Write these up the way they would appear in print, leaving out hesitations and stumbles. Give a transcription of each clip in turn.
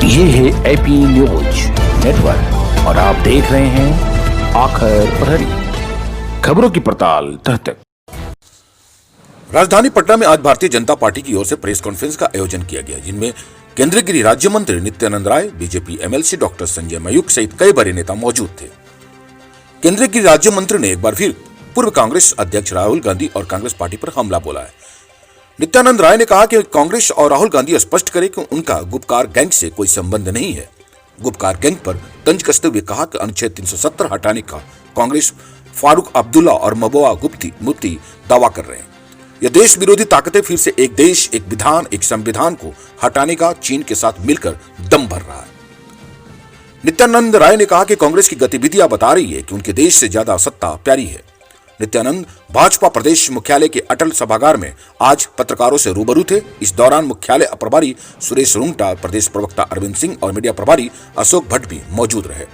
ये है AP news network और आप देख रहे हैं आखिर प्रहरी, खबरों की पड़ताल तह तक। राजधानी पटना में आज भारतीय जनता पार्टी की ओर से प्रेस कॉन्फ्रेंस का आयोजन किया गया, जिनमें केंद्रीय गृह राज्य मंत्री Nityanand Rai, BJP MLC doctor Sanjay Mayukh सहित कई बड़े नेता मौजूद थे। केंद्रीय गृह राज्य मंत्री ने एक बार फिर पूर्व कांग्रेस अध्यक्ष राहुल गांधी और कांग्रेस पार्टी पर हमला बोला है। नित्यानंद राय ने कहा कि कांग्रेस और राहुल गांधी स्पष्ट करें कि उनका गुपकार गैंग से कोई संबंध नहीं है। गुपकार गैंग पर तंज कसते हुए कहा कि अनुच्छेद 370 हटाने का कांग्रेस फारूक अब्दुल्ला और महबूबा मुफ्ती दावा कर रहे हैं। यह देश विरोधी ताकतें फिर से एक देश, एक विधान, एक संविधान को हटाने का चीन के साथ मिलकर दम भर रहा है। नित्यानंद राय ने कहा कि कांग्रेस की गतिविधियां बता रही है कि उनके देश से ज्यादा सत्ता प्यारी है। नित्यानंद भाजपा प्रदेश मुख्यालय के अटल सभागार में आज पत्रकारों से रूबरू थे। इस दौरान मुख्यालय प्रभारी सुरेश रुंगटा, प्रदेश प्रवक्ता अरविंद सिंह और मीडिया प्रभारी अशोक भट्ट भी मौजूद रहे।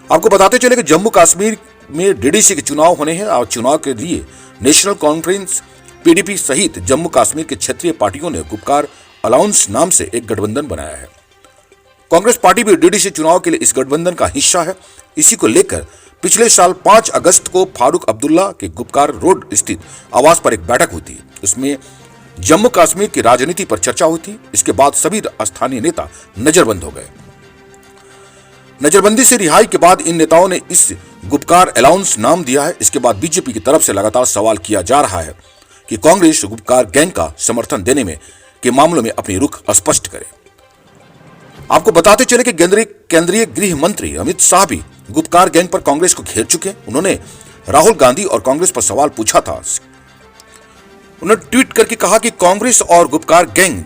आपको बताते चले कि जम्मू कश्मीर में डीडीसी के चुनाव होने हैं और चुनाव के लिए नेशनल कॉन्फ्रेंस, पीडीपी सहित जम्मू कश्मीर के क्षेत्रीय पार्टियों ने गुपकार अलाउंस नाम से एक गठबंधन बनाया है। कांग्रेस पार्टी भी डीडीसी चुनाव के लिए इस गठबंधन का हिस्सा है। इसी को लेकर पिछले साल 5 अगस्त को फारूक अब्दुल्ला के गुपकार रोड स्थित आवास पर एक बैठक हुई थी। उसमें जम्मू कश्मीर की राजनीति पर चर्चा हुई थी। इसके बाद सभी स्थानीय नेता नजरबंद हो गए। नजरबंदी से रिहाई के बाद इन नेताओं ने इस गुपकार अलाउंस नाम दिया है। इसके बाद बीजेपी की तरफ से लगातार सवाल किया जा रहा है कि कांग्रेस गुपकार गैंग का समर्थन देने में के मामलों में अपनी रुख स्पष्ट करे। आपको बताते चले कि केंद्रीय गृह मंत्री अमित शाह भी गुपकार गैंग पर कांग्रेस को घेर चुके हैं। उन्होंने राहुल गांधी और कांग्रेस पर सवाल पूछा था। उन्होंने ट्वीट करके कहा कि कांग्रेस और गुपकार गैंग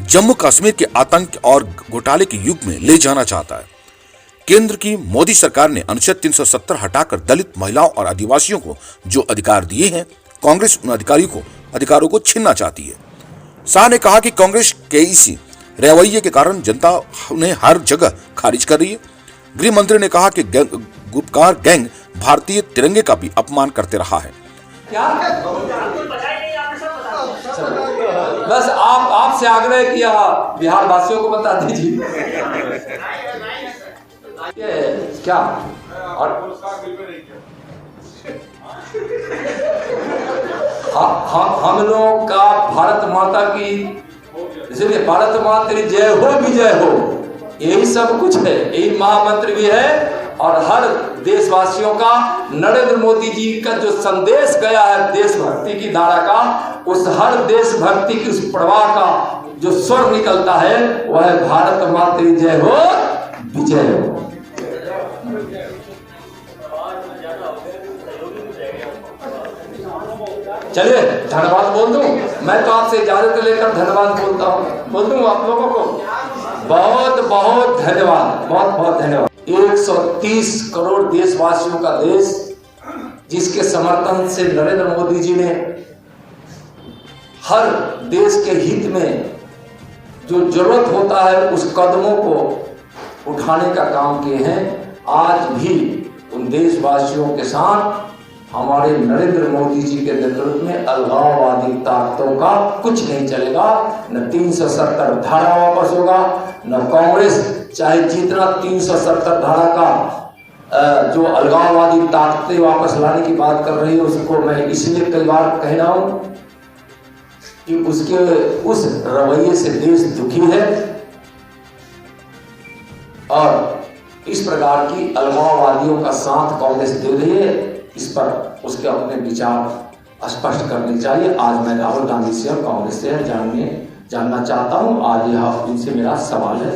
जम्मू कश्मीर के आतंक और घोटाले के युग में ले जाना चाहता है। केंद्र की मोदी सरकार ने अनुच्छेद 370 हटाकर दलित, महिलाओं और आदिवासियों को जो अधिकार दिए हैं, कांग्रेस उन अधिकारों को छीनना चाहती है। शाह ने कहा कि कांग्रेस के इसी रवैये के कारण जनता उन्हें हर जगह खारिज कर रही है। गृह मंत्री ने कहा कि गुपकार गैंग भारतीय तिरंगे का भी अपमान करते रहा है। बस आपसे आग्रह किया, बिहार वासियों को बता दीजिए क्या। और हम लोग का भारत माता की, इसलिए भारत माता तेरी जय हो, विजय हो, यही सब कुछ है, यही महामंत्र भी है। और हर देशवासियों का नरेंद्र मोदी जी का जो संदेश गया है देशभक्ति की धारा का, उस हर देशभक्ति की उस प्रवाह का जो स्वर निकलता है वह है भारत माता तेरी जय हो, विजय हो। चलिए धन्यवाद बोल दूं। मैं तो आपसे इजाजत लेकर धन्यवाद बोल दूं आप लोगों को। बहुत बहुत धन्यवाद, बहुत बहुत धन्यवाद। 130 करोड़ देशवासियों का देश, जिसके समर्थन से नरेंद्र मोदी जी ने हर देश के हित में जो जरूरत होता है उस कदमों को उठाने का काम किए हैं। आज भी उन देशवासियों के साथ हमारे नरेंद्र मोदी जी के नेतृत्व में अलगाववादी ताकतों का कुछ नहीं चलेगा। न 370 धारा वापस होगा, न कांग्रेस चाहे जितना 370 धारा का जो अलगाववादी ताकतें वापस लाने की बात कर रही है, उसको मैं इसलिए कई बार कह रहा हूं कि उसके उस रवैये से देश दुखी है। और इस प्रकार की अलगाववादियों का साथ कांग्रेस दे रही है, इस पर उसके अपने विचार स्पष्ट करने चाहिए। आज मैं राहुल गांधी से और कांग्रेस से जानना चाहता हूं। आज यह उनसे मेरा सवाल है।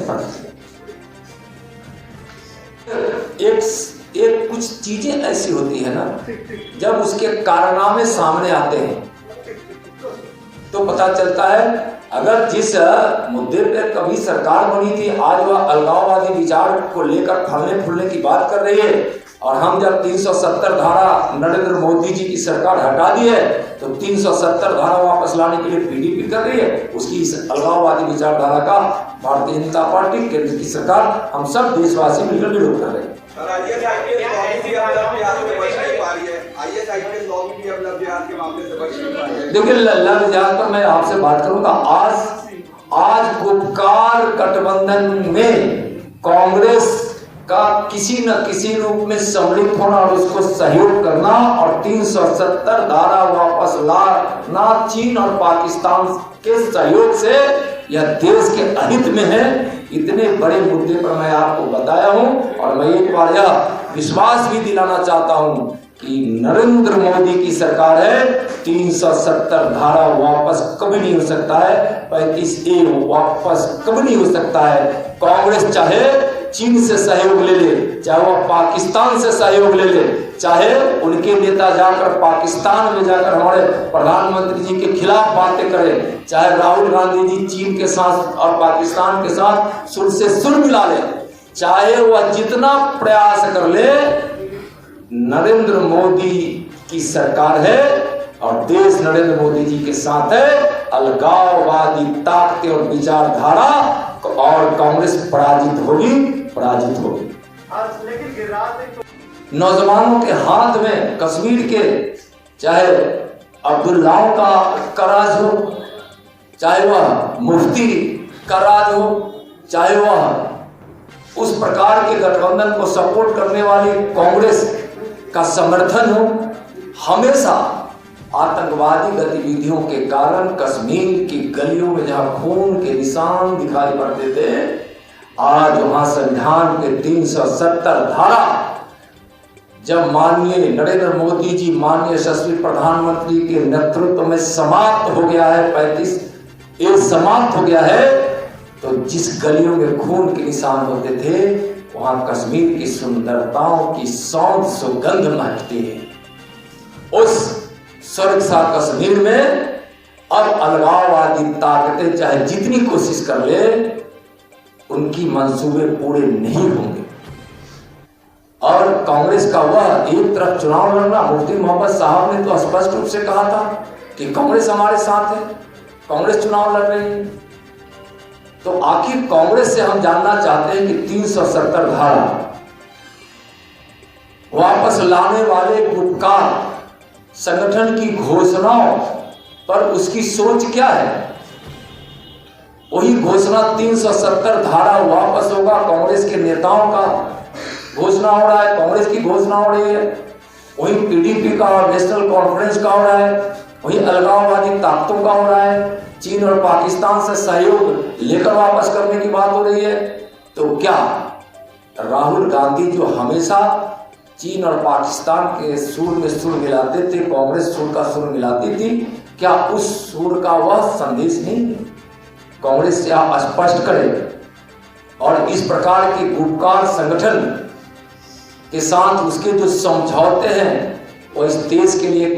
एक कुछ चीजें ऐसी होती है ना, जब उसके कारनामे सामने आते हैं तो पता चलता है। अगर जिस मुद्दे पर कभी सरकार बनी थी, आज वह अलगाववादी विचार को लेकर फलने फूलने की बात कर रही है। और हम जब 370 धारा नरेंद्र मोदी जी की सरकार हटा दी है, तो 370 धारा वापस लाने के लिए पीडीपी कर रही है। उसकी इस अलगाववादी विचारधारा का भारतीय जनता पार्टी, केंद्र की सरकार, हम सब देशवासी मिलकर विरोध कर रहे हैं। देखिए लव जिहाद पर मैं आपसे बात करूंगा। आज आज गुपकार गठबंधन में कांग्रेस का किसी न किसी रूप में सम्मिलित होना और उसको सहयोग करना और 370 धारा वापस लाना चीन और पाकिस्तान के सहयोग से यह देश के अहित में है। इतने बड़े मुद्दे पर मैं आपको बताया हूं और मैं एक बार यह विश्वास भी दिलाना चाहता हूं कि नरेंद्र मोदी की सरकार है। 370 धारा वापस कभी नहीं हो सकता है, 35A वापस कभी नहीं हो सकता है। कांग्रेस चाहे चीन से सहयोग ले ले, चाहे वह पाकिस्तान से सहयोग ले ले, चाहे उनके नेता जाकर पाकिस्तान में जाकर हमारे प्रधानमंत्री जी के खिलाफ बातें करें, चाहे राहुल गांधी जी चीन के साथ और पाकिस्तान के साथ सुर से सुर मिला ले, चाहे वह जितना प्रयास कर ले, नरेंद्र मोदी की सरकार है और देश नरेंद्र मोदी जी के साथ है। अलगाववादी ताकतें और विचारधारा और कांग्रेस पराजित होगी। नौजवानों के हाथ में कश्मीर के चाहे अब्दुल्लाओं का राज हो, चाहे वह मुफ्ती का राज हो, चाहे वह उस प्रकार के गठबंधन को सपोर्ट करने वाली कांग्रेस का समर्थन हो, हमेशा आतंकवादी गतिविधियों के कारण कश्मीर की गलियों में जहां खून के निशान दिखाई पड़ते थे, आज वहां संविधान के 370 धारा जब माननीय नरेंद्र मोदी जी माननीय यशस्वी प्रधानमंत्री के नेतृत्व में समाप्त हो गया है, 35A समाप्त हो गया है, तो जिस गलियों में खून के निशान होते थे वहां कश्मीर की सुंदरताओं की सौंध सुगंध महकती है। उस स्वर्ग सा कश्मीर में अब अलगाववादी ताकतें चाहे जितनी कोशिश कर ले, उनकी मंसूबे पूरे नहीं होंगे। और कांग्रेस का वह एक तरफ चुनाव लड़ना, मुफ्ती मोहम्मद साहब ने तो स्पष्ट रूप से कहा था कि कांग्रेस हमारे साथ है, कांग्रेस चुनाव लड़ रही है। तो आखिर कांग्रेस से हम जानना चाहते हैं कि 370 धारा वापस लाने वाले गुपकार संगठन की घोषणाओं पर उसकी सोच क्या है। वही घोषणा 370 धारा वापस होगा, कांग्रेस के नेताओं का घोषणा हो रहा है, कांग्रेस की घोषणा हो रही है, वही PDP का और नेशनल कॉन्फ्रेंस का हो रहा है, वही अलगाववादी ताकतों का हो रहा है, चीन और पाकिस्तान से सहयोग लेकर वापस करने की बात हो रही है। तो क्या राहुल गांधी जो हमेशा चीन और पाकिस्तान के सुर में सुर मिलाते थे, कांग्रेस सुर का सुर मिलाती थी, क्या उस सुर का वह संदेश नहीं कांग्रेस से आप स्पष्ट करें। और इस प्रकार के गुपकार संगठन के साथ उसके जो समझौते हैं वो इस देश के लिए क्या